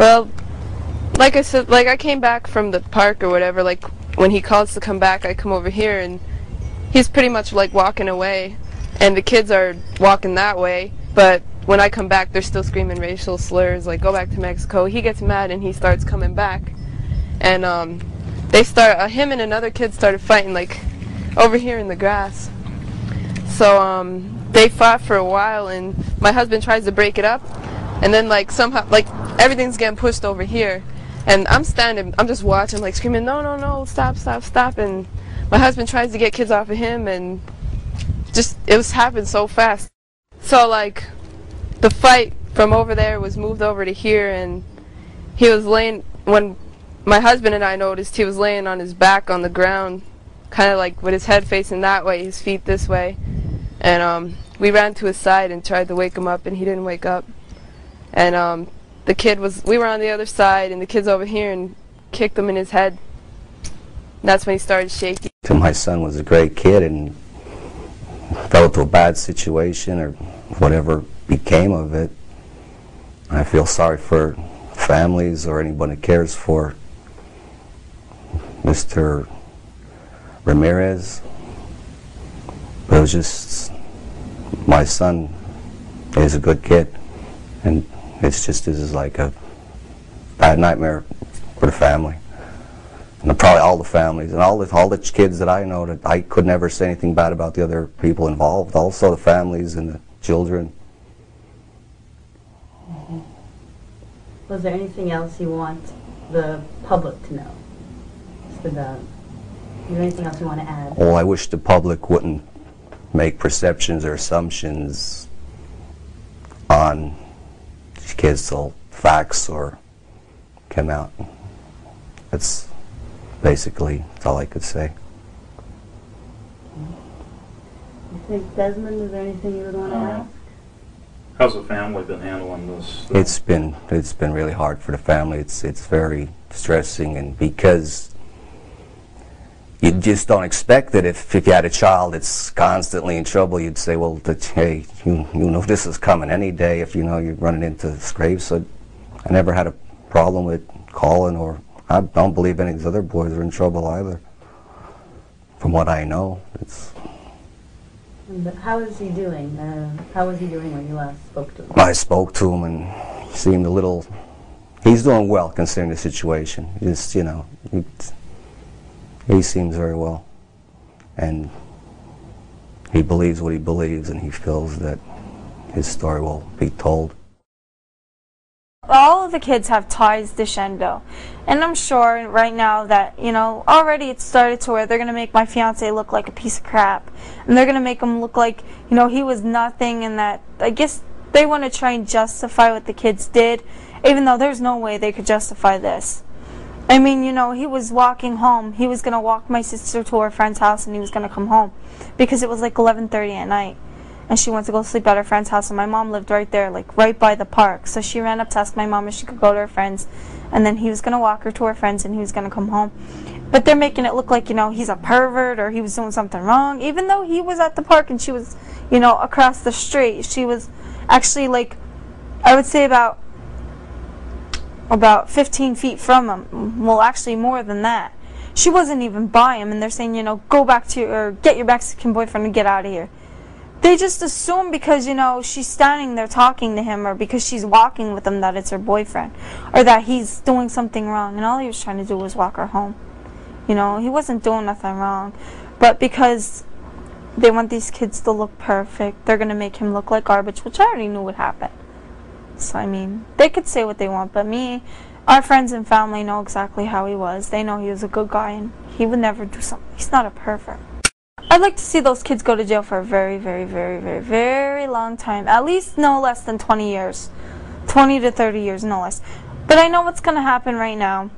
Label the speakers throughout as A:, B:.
A: Well, like I said, like I came back from the park or whatever, like when he calls to come back, I come over here and he's pretty much like walking away and the kids are walking that way, but when I come back they're still screaming racial slurs like go back to Mexico. He gets mad and he starts coming back, and him and another kid started fighting like over here in the grass. So they fought for a while and my husband tries to break it up, and then like somehow like everything's getting pushed over here and I'm standing, I'm just watching like screaming no no no, stop stop stop, and my husband tries to get kids off of him and just it was happened so fast. So like the fight from over there was moved over to here, and he was laying, when my husband and I noticed, he was laying on his back on the ground, kind of like with his head facing that way, his feet this way, and we ran to his side and tried to wake him up and he didn't wake up, and we were on the other side and the kid's over here and kicked him in his head. That's when he started shaking.
B: My son was a great kid and fell into a bad situation or whatever became of it. I feel sorry for families or anyone that cares for Mr. Ramirez. But it was just, my son is a good kid, and it's just this is like a bad nightmare for the family. And probably all the families and all the kids that I know, that I could never say anything bad about the other people involved. Also the families and the children.
C: Was there anything else you want the public to know? Is there anything else you want to add?
B: Well, I wish the public wouldn't make perceptions or assumptions on kids till facts or come out. That's all I could say.
C: You think, Desmond, is there anything you would want to ask?
D: How's the family been handling this?
B: It's been really hard for the family. It's very stressing, and because you just don't expect that if you had a child that's constantly in trouble, you'd say, well, hey, you know this is coming any day if you know you're running into scrapes. So I never had a problem with calling, or I don't believe any of these other boys are in trouble either. From what I know, it's.
C: But how is he doing? How was he doing when you last spoke to him?
B: I spoke to him and he seemed a little. He's doing well considering the situation. Just he seems very well, and he believes what he believes, and he feels that his story will be told.
E: All of the kids have ties to Shenville, and I'm sure right now that, already it started to where they're going to make my fiance look like a piece of crap, and they're going to make him look like, he was nothing, and that, I guess they want to try and justify what the kids did, even though there's no way they could justify this. I mean, he was walking home. He was going to walk my sister to her friend's house, and he was going to come home, because it was like 11:30 at night. And she went to go sleep at her friend's house, and my mom lived right there, like right by the park. So she ran up to ask my mom if she could go to her friend's, and then he was going to walk her to her friend's and he was going to come home. But they're making it look like, he's a pervert or he was doing something wrong, even though he was at the park and she was, across the street. She was actually like, I would say about 15 feet from him. Well, actually more than that. She wasn't even by him, and they're saying, go back to or get your Mexican boyfriend and get out of here. They just assume because, she's standing there talking to him, or because she's walking with him, that it's her boyfriend, or that he's doing something wrong, and all he was trying to do was walk her home. He wasn't doing nothing wrong, but because they want these kids to look perfect, they're going to make him look like garbage, which I already knew would happen. So, I mean, they could say what they want, but our friends and family know exactly how he was. They know he was a good guy, and he would never do something. He's not a pervert. I'd like to see those kids go to jail for a very, very, very, very, very long time. At least no less than 20 years. 20 to 30 years, no less. But I know what's going to happen right now.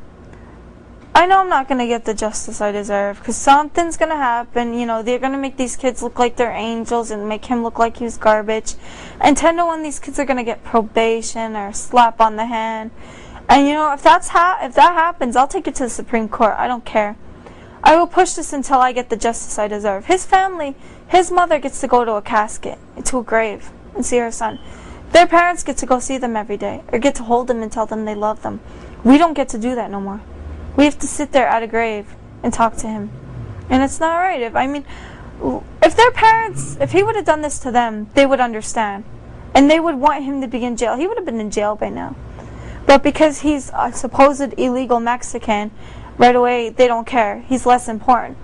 E: I know I'm not going to get the justice I deserve, because something's going to happen. They're going to make these kids look like they're angels and make him look like he's garbage. And 10 to 1, these kids are going to get probation or a slap on the hand. And, if that happens, I'll take it to the Supreme Court. I don't care. I will push this until I get the justice I deserve. His family, his mother gets to go to a casket, to a grave, and see her son. Their parents get to go see them every day, or get to hold them and tell them they love them. We don't get to do that no more. We have to sit there at a grave and talk to him. And it's not right. If their parents, if he would have done this to them, they would understand. And they would want him to be in jail. He would have been in jail by now. But because he's a supposed illegal Mexican, right away they don't care. He's less important.